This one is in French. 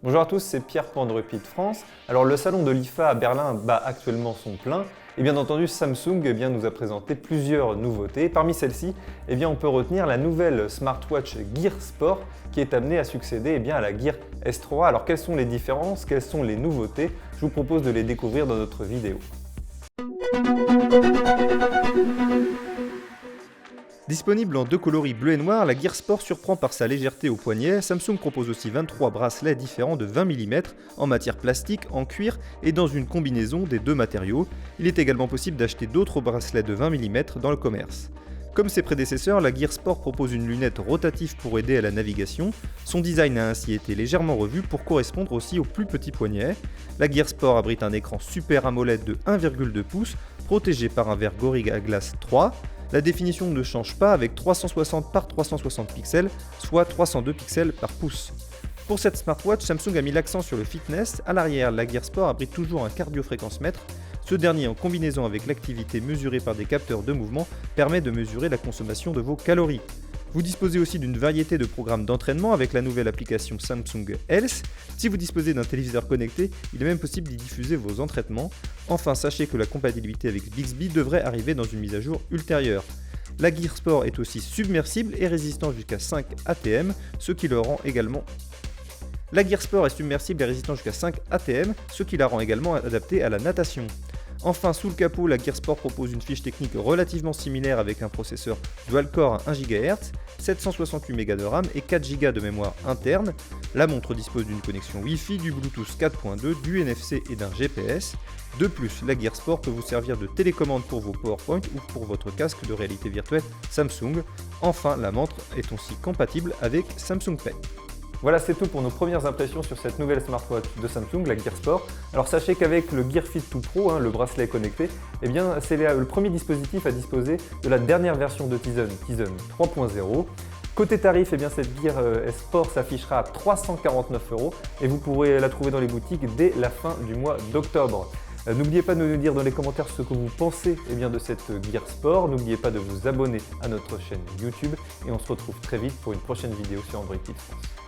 Bonjour à tous, c'est Pierre pour Android France. Alors le salon de l'IFA à Berlin bat actuellement son plein et bien entendu Samsung nous a présenté plusieurs nouveautés. Parmi celles-ci, on peut retenir la nouvelle smartwatch Gear Sport qui est amenée à succéder à la Gear S3. Alors quelles sont les différences, quelles sont les nouveautés? Je vous propose de les découvrir dans notre vidéo. Disponible en deux coloris bleu et noir, la Gear Sport surprend par sa légèreté au poignet. Samsung propose aussi 23 bracelets différents de 20 mm en matière plastique, en cuir et dans une combinaison des deux matériaux. Il est également possible d'acheter d'autres bracelets de 20 mm dans le commerce. Comme ses prédécesseurs, la Gear Sport propose une lunette rotative pour aider à la navigation. Son design a ainsi été légèrement revu pour correspondre aussi au plus petit poignet. La Gear Sport abrite un écran Super AMOLED de 1,2 pouces protégé par un verre Gorilla Glass 3. La définition ne change pas avec 360 par 360 pixels, soit 302 pixels par pouce. Pour cette smartwatch, Samsung a mis l'accent sur le fitness. À l'arrière, la Gear Sport abrite toujours un cardiofréquencemètre. Ce dernier, en combinaison avec l'activité mesurée par des capteurs de mouvement, permet de mesurer la consommation de vos calories. Vous disposez aussi d'une variété de programmes d'entraînement avec la nouvelle application Samsung Health. Si vous disposez d'un téléviseur connecté, il est même possible d'y diffuser vos entraînements. Enfin, sachez que la compatibilité avec Bixby devrait arriver dans une mise à jour ultérieure. La Gear Sport est aussi submersible et résistant jusqu'à 5 ATM, ce qui le rend également adapté à la natation. Enfin, sous le capot, la Gear Sport propose une fiche technique relativement similaire avec un processeur dual-core à 1 GHz, 768 Mb de RAM et 4 Go de mémoire interne. La montre dispose d'une connexion Wi-Fi, du Bluetooth 4.2, du NFC et d'un GPS. De plus, la Gear Sport peut vous servir de télécommande pour vos PowerPoint ou pour votre casque de réalité virtuelle Samsung. Enfin, la montre est aussi compatible avec Samsung Pay. Voilà, c'est tout pour nos premières impressions sur cette nouvelle smartwatch de Samsung, la Gear Sport. Alors sachez qu'avec le Gear Fit 2 Pro, le bracelet connecté, c'est le premier dispositif à disposer de la dernière version de Tizen 3.0. Côté tarif, cette Gear Sport s'affichera à 349 € et vous pourrez la trouver dans les boutiques dès la fin du mois d'octobre. N'oubliez pas de nous dire dans les commentaires ce que vous pensez de cette Gear Sport. N'oubliez pas de vous abonner à notre chaîne YouTube et on se retrouve très vite pour une prochaine vidéo sur Android France.